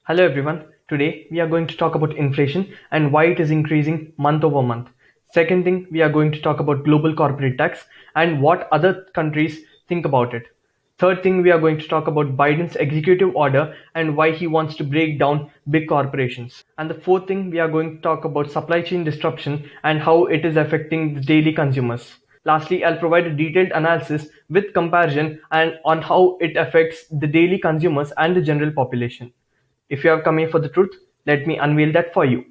Hello everyone. Today we are going to talk about inflation and why it is increasing month over month. Second thing, we are going to talk about global corporate tax and what other countries think about it. Third thing, we are going to talk about Biden's executive order and why he wants to break down big corporations. And the fourth thing, we are going to talk about supply chain disruption and how it is affecting the daily consumers. Lastly, I'll provide a detailed analysis with comparison and on how it affects the daily consumers and the general population. If you have come here for the truth, let me unveil that for you.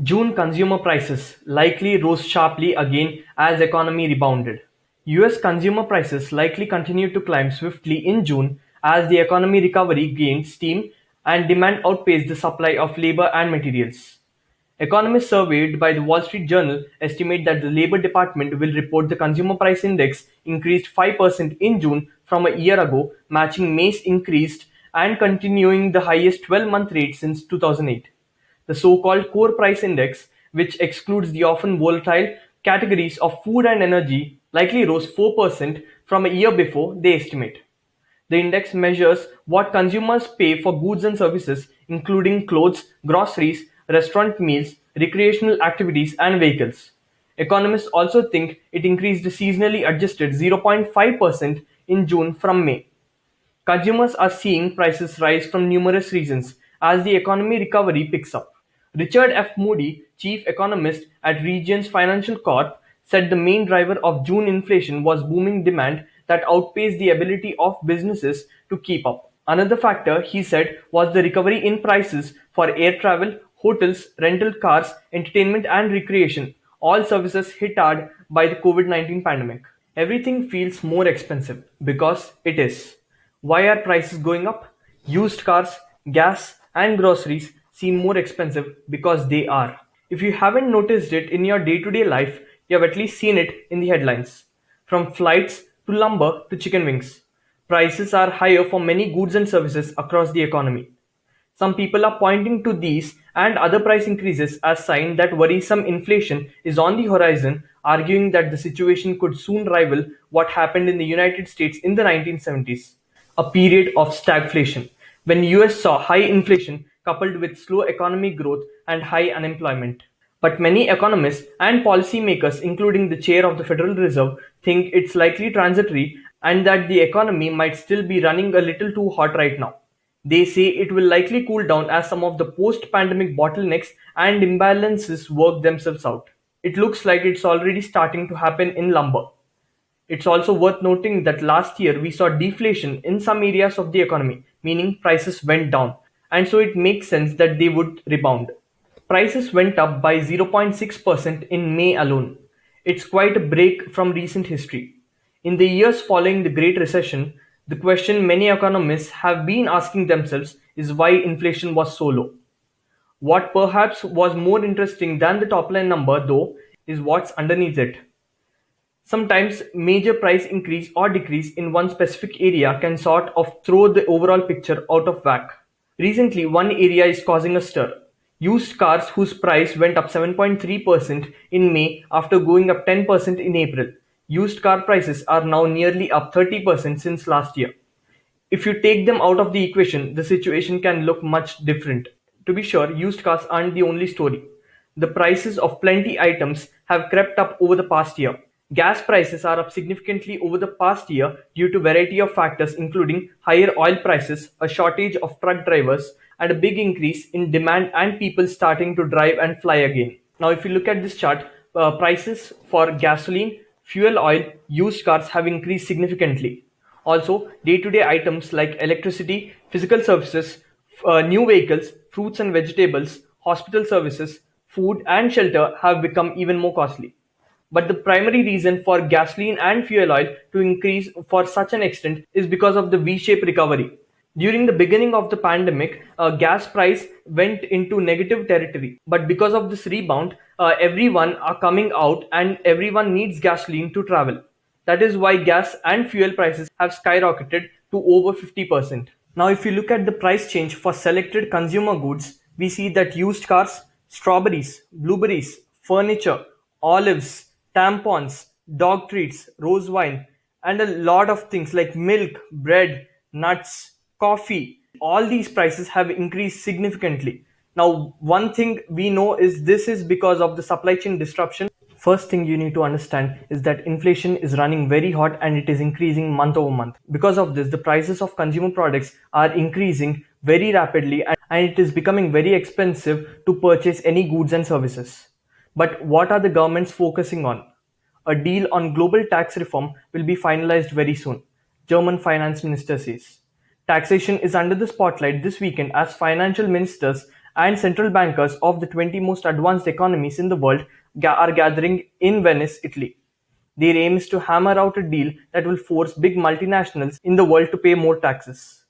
June consumer prices likely rose sharply again as economy rebounded. US consumer prices likely continued to climb swiftly in June as the economy recovery gained steam and demand outpaced the supply of labor and materials. Economists surveyed by the Wall Street Journal estimate that the Labor Department will report the consumer price index increased 5% in June from a year ago, matching May's increased and continuing the highest 12-month rate since 2008. The so-called core price index, which excludes the often volatile categories of food and energy, likely rose 4% from a year before, they estimate. The index measures what consumers pay for goods and services, including clothes, groceries, restaurant meals, recreational activities, and vehicles. Economists also think it increased seasonally adjusted 0.5% in June from May. Consumers are seeing prices rise from numerous reasons as the economy recovery picks up. Richard F. Moody, chief economist at Regions Financial Corp, said the main driver of June inflation was booming demand that outpaced the ability of businesses to keep up. Another factor, he said, was the recovery in prices for air travel, hotels, rental cars, entertainment, and recreation, all services hit hard by the COVID 19 pandemic. Everything feels more expensive because it is. Why are prices going up? Used cars, gas, and groceries seem more expensive because they are. If you haven't noticed it in your day to day life, you have at least seen it in the headlines. From flights to lumber to chicken wings, prices are higher for many goods and services across the economy. Some people are pointing to these and other price increases as sign that worrisome inflation is on the horizon, arguing that the situation could soon rival what happened in the United States in the 1970s, a period of stagflation, when US saw high inflation coupled with slow economic growth and high unemployment. But many economists and policymakers, including the chair of the Federal Reserve, think it's likely transitory and that the economy might still be running a little too hot right now. They say it will likely cool down as some of the post pandemic bottlenecks and imbalances work themselves out. It looks like it's already starting to happen in lumber. It's also worth noting that last year we saw deflation in some areas of the economy, meaning prices went down, and so it makes sense that they would rebound. Prices went up by 0.6% in May alone. It's quite a break from recent history. In the years following the Great Recession, the question many economists have been asking themselves is why inflation was so low. What perhaps was more interesting than the top line number, though, is what's underneath it. Sometimes major price increase or decrease in one specific area can sort of throw the overall picture out of whack. Recently, one area is causing a stir. Used cars whose price went up 7.3% in May after going up 10% in April. Used car prices are now nearly up 30% since last year. If you take them out of the equation, the situation can look much different. To be sure, used cars aren't the only story. The prices of plenty items have crept up over the past year. Gas prices are up significantly over the past year due to a variety of factors including higher oil prices, a shortage of truck drivers, and a big increase in demand and people starting to drive and fly again. Now, if you look at this chart, prices for gasoline, fuel oil, used cars have increased significantly. Also, day-to-day items like electricity, physical services, new vehicles, fruits and vegetables, hospital services, food, and shelter have become even more costly. But the primary reason for gasoline and fuel oil to increase for such an extent is because of the V-shaped recovery. During the beginning of the pandemic, gas price went into negative territory. But because of this rebound, everyone are coming out and everyone needs gasoline to travel. That is why gas and fuel prices have skyrocketed to over 50%. Now, if you look at the price change for selected consumer goods, we see that used cars, strawberries, blueberries, furniture, olives, tampons, dog treats, rose wine, and a lot of things like milk, bread, nuts, coffee. all these prices have increased significantly. Now, one thing we know is this is because of the supply chain disruption. First thing you need to understand is that inflation is running very hot and it is increasing month over month. Because of this, the prices of consumer products are increasing very rapidly and it is becoming very expensive to purchase any goods and services. But what are the governments focusing on? A deal on global tax reform will be finalized very soon, German finance minister says. Taxation is under the spotlight this weekend as financial ministers and central bankers of the 20 most advanced economies in the world are gathering in Venice, Italy. Their aim is to hammer out a deal that will force big multinationals in the world to pay more taxes.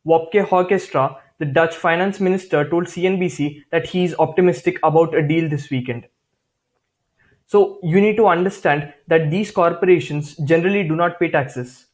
Wopke Hoekstra, the Dutch finance minister, told CNBC that he is optimistic about a deal this weekend. So you need to understand that these corporations generally do not pay taxes.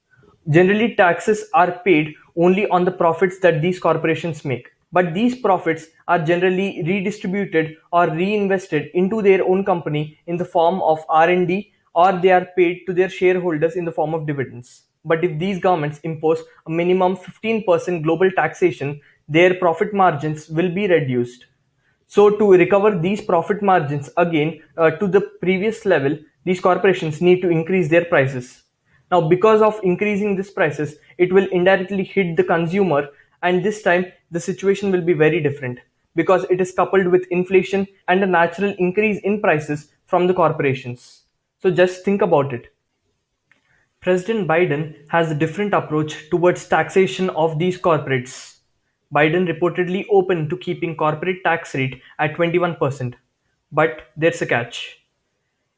Generally, taxes are paid only on the profits that these corporations make. But these profits are generally redistributed or reinvested into their own company in the form of R&D, or they are paid to their shareholders in the form of dividends. But if these governments impose a minimum 15% global taxation, their profit margins will be reduced. So to recover these profit margins again to the previous level, these corporations need to increase their prices. Now, because of increasing these prices, it will indirectly hit the consumer, and this time the situation will be very different because it is coupled with inflation and a natural increase in prices from the corporations. So just think about it. President Biden has a different approach towards taxation of these corporates. Biden reportedly open to keeping corporate tax rate at 21%. But there's a catch.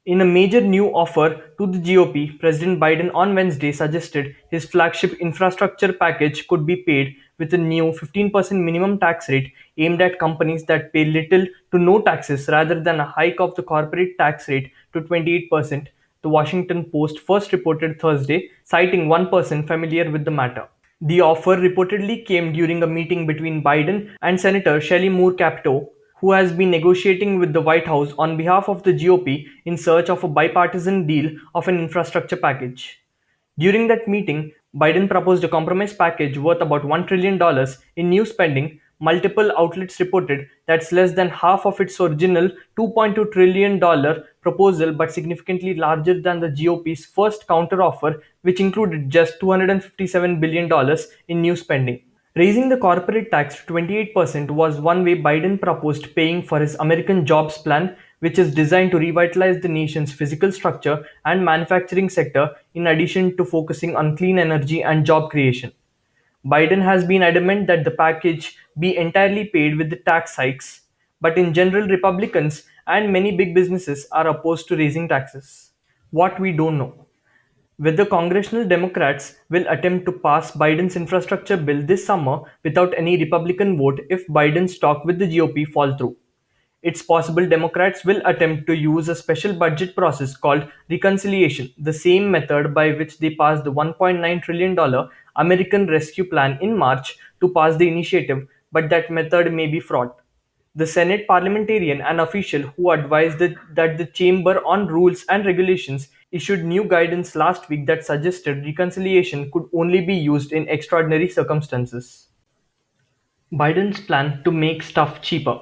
In a major new offer to the GOP, President Biden on Wednesday suggested his flagship infrastructure package could be paid with a new 15% minimum tax rate aimed at companies that pay little to no taxes rather than a hike of the corporate tax rate to 28%, the Washington Post first reported Thursday, citing one person familiar with the matter. The offer reportedly came during a meeting between Biden and Senator Shelley Moore Capito, who has been negotiating with the White House on behalf of the GOP in search of a bipartisan deal of an infrastructure package. During that meeting, Biden proposed a compromise package worth about $1 trillion dollars in new spending. Multiple outlets reported that's less than half of its original $2.2 trillion dollars proposal, but significantly larger than the GOP's first counteroffer, which included just $257 billion dollars in new spending. Raising the corporate tax to 28% was one way Biden proposed paying for his American Jobs Plan, which is designed to revitalize the nation's physical structure and manufacturing sector in addition to focusing on clean energy and job creation. Biden has been adamant that the package be entirely paid with the tax hikes, but in general, Republicans and many big businesses are opposed to raising taxes. What we don't know: whether congressional Democrats will attempt to pass Biden's infrastructure bill this summer without any Republican vote if Biden's talk with the GOP fall through. It's possible Democrats will attempt to use a special budget process called reconciliation, the same method by which they passed the $1.9 trillion dollars American Rescue Plan in March to pass the initiative, but that method may be fraught. The Senate parliamentarian and official who advised that the Chamber on Rules and Regulations issued new guidance last week that suggested reconciliation could only be used in extraordinary circumstances. Biden's plan to make stuff cheaper.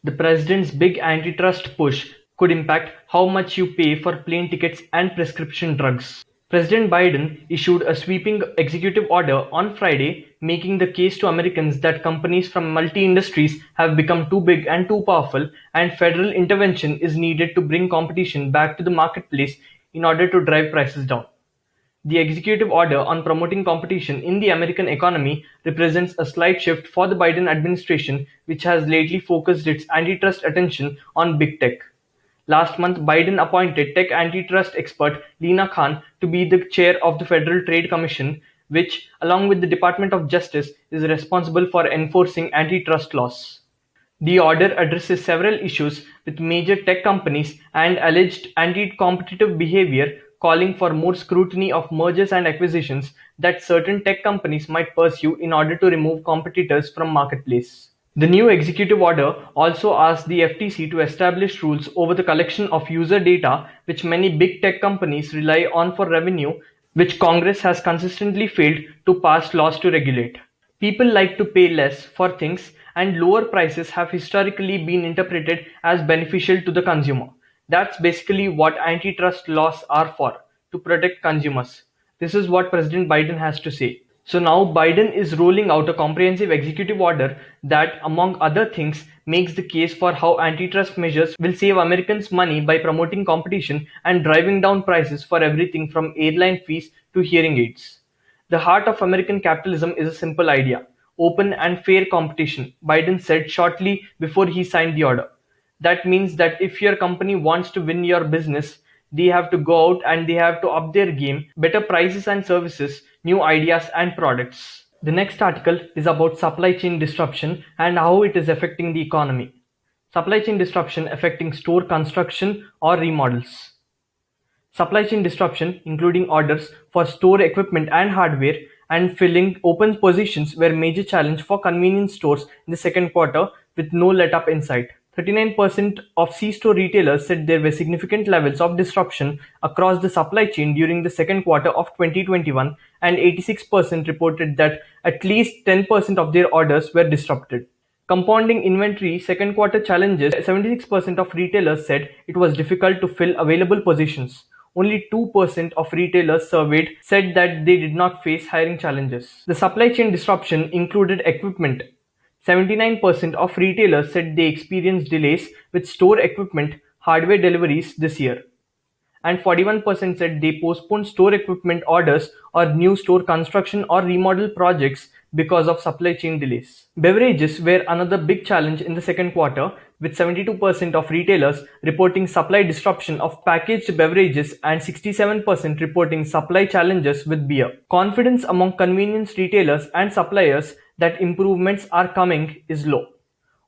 The president's big antitrust push could impact how much you pay for plane tickets and prescription drugs. President Biden issued a sweeping executive order on Friday, making the case to Americans that companies from multi industries have become too big and too powerful, and federal intervention is needed to bring competition back to the marketplace in order to drive prices down. The executive order on promoting competition in the American economy represents a slight shift for the Biden administration, which has lately focused its antitrust attention on big tech. Last month, Biden appointed tech antitrust expert Lina Khan to be the chair of the Federal Trade Commission, which, along with the Department of Justice, is responsible for enforcing antitrust laws. The order addresses several issues with major tech companies and alleged anti-competitive behavior, calling for more scrutiny of mergers and acquisitions that certain tech companies might pursue in order to remove competitors from marketplace. The new executive order also asks the FTC to establish rules over the collection of user data, which many big tech companies rely on for revenue, which Congress has consistently failed to pass laws to regulate. People like to pay less for things, and lower prices have historically been interpreted as beneficial to the consumer. That's basically what antitrust laws are for, to protect consumers. This is what President Biden has to say. So now Biden is rolling out a comprehensive executive order that, among other things, makes the case for how antitrust measures will save Americans money by promoting competition and driving down prices for everything from airline fees to hearing aids. The heart of American capitalism is a simple idea: open and fair competition, Biden said shortly before he signed the order. That means that if your company wants to win your business, they have to go out and they have to up their game, better prices and services, new ideas and products. The next article is about supply chain disruption and how it is affecting the economy. Supply chain disruption affecting store construction or remodels. Supply chain disruption, including orders for store equipment and hardware, and filling open positions were a major challenge for convenience stores in the second quarter, with no let-up in sight. 39% of C-store retailers said there were significant levels of disruption across the supply chain during the second quarter of 2021, and 86% reported that at least 10% of their orders were disrupted. Compounding inventory second quarter challenges, 76% of retailers said it was difficult to fill available positions. Only 2% of retailers surveyed said that they did not face hiring challenges. The supply chain disruption included equipment. 79% of retailers said they experienced delays with store equipment hardware deliveries this year, and 41% said they postponed store equipment orders or new store construction or remodel projects because of supply chain delays. Beverages were another big challenge in the second quarter, with 72% of retailers reporting supply disruption of packaged beverages and 67% reporting supply challenges with beer. Confidence among convenience retailers and suppliers that improvements are coming is low.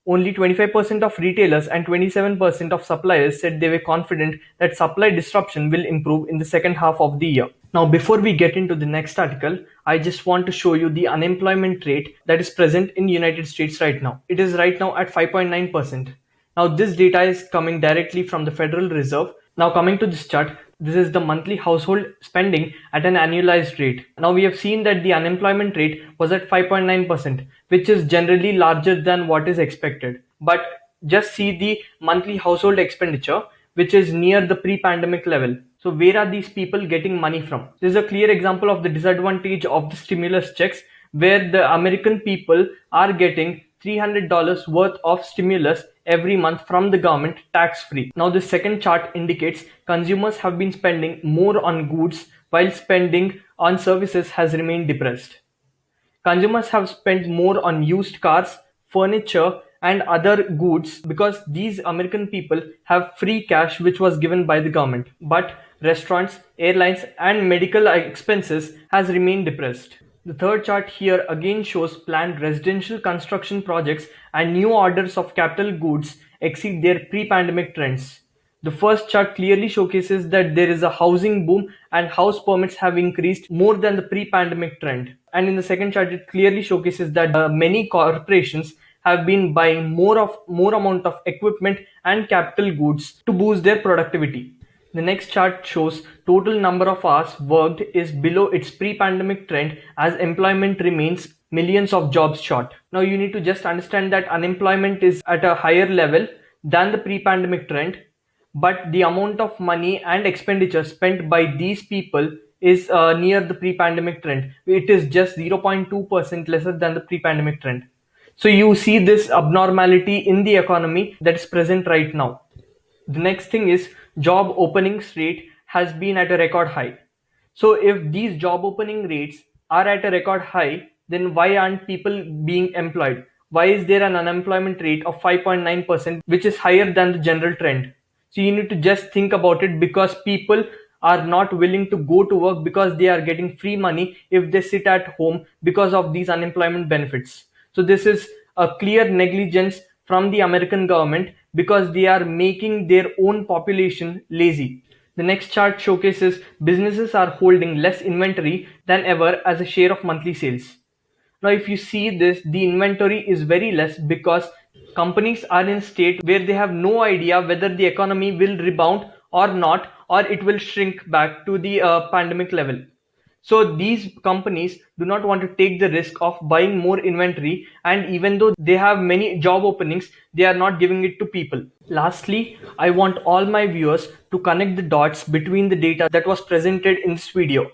Only 25% of retailers and 27% of suppliers said they were confident that supply disruption will improve in the second half of the year. Now, before we get into the next article, I just want to show you the unemployment rate that is present in the United States right now. It is right now at 5.9%. Now, this data is coming directly from the Federal Reserve. Now, coming to this chart, this is the monthly household spending at an annualized rate. Now, we have seen that the unemployment rate was at 5.9%, which is generally larger than what is expected. But just see the monthly household expenditure, which is near the pre-pandemic level. So where are these people getting money from? This is a clear example of the disadvantage of the stimulus checks, where the American people are getting $300 worth of stimulus every month from the government tax free. Now, the second chart indicates consumers have been spending more on goods while spending on services has remained depressed. Consumers have spent more on used cars, furniture, and other goods because these American people have free cash which was given by the government. But restaurants, airlines, and medical expenses has remained depressed. The third chart here again shows planned residential construction projects and new orders of capital goods exceed their pre-pandemic trends. The first chart clearly showcases that there is a housing boom and house permits have increased more than the pre-pandemic trend. And in the second chart, it clearly showcases that many corporations have been buying more amount of equipment and capital goods to boost their productivity. The next chart shows total number of hours worked is below its pre-pandemic trend as employment remains millions of jobs short. Now you need to just understand that unemployment is at a higher level than the pre-pandemic trend, but the amount of money and expenditure spent by these people is near the pre-pandemic trend. It is just 0.2% lesser than the pre-pandemic trend. So you see this abnormality in the economy that is present right now. The next thing is job openings rate has been at a record high. So if these job opening rates are at a record high, then why aren't people being employed? Why is there an unemployment rate of 5.9%, which is higher than the general trend? So you need to just think about it, because people are not willing to go to work because they are getting free money if they sit at home because of these unemployment benefits. So this is a clear negligence from the American government because they are making their own population lazy. The next chart showcases businesses are holding less inventory than ever as a share of monthly sales. Now, if you see this, the inventory is very less because companies are in a state where they have no idea whether the economy will rebound or not, or it will shrink back to the pandemic level. So these companies do not want to take the risk of buying more inventory, and even though they have many job openings, they are not giving it to people. Lastly, I want all my viewers to connect the dots between the data that was presented in this video.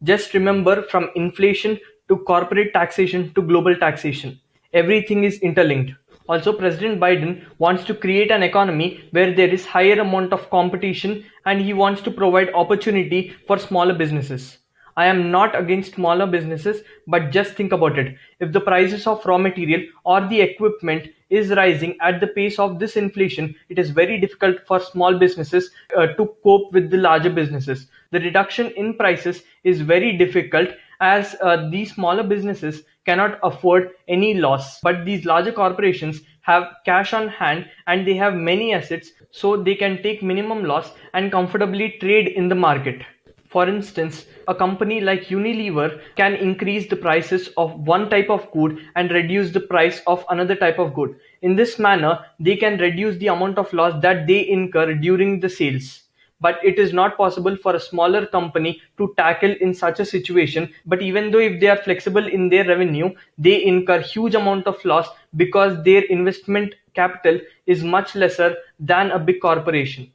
Just remember, from inflation to corporate taxation to global taxation, everything is interlinked. Also, President Biden wants to create an economy where there is higher amount of competition, and he wants to provide opportunity for smaller businesses. I am not against smaller businesses, but just think about it. If the prices of raw material or the equipment is rising at the pace of this inflation, it is very difficult for small businesses to cope with the larger businesses. The reduction in prices is very difficult, as these smaller businesses cannot afford any loss. But these larger corporations have cash on hand and they have many assets, so they can take minimum loss and comfortably trade in the market. For instance, a company like Unilever can increase the prices of one type of good and reduce the price of another type of good. In this manner, they can reduce the amount of loss that they incur during the sales. But it is not possible for a smaller company to tackle in such a situation. But even though if they are flexible in their revenue, they incur huge amount of loss because their investment capital is much lesser than a big corporation.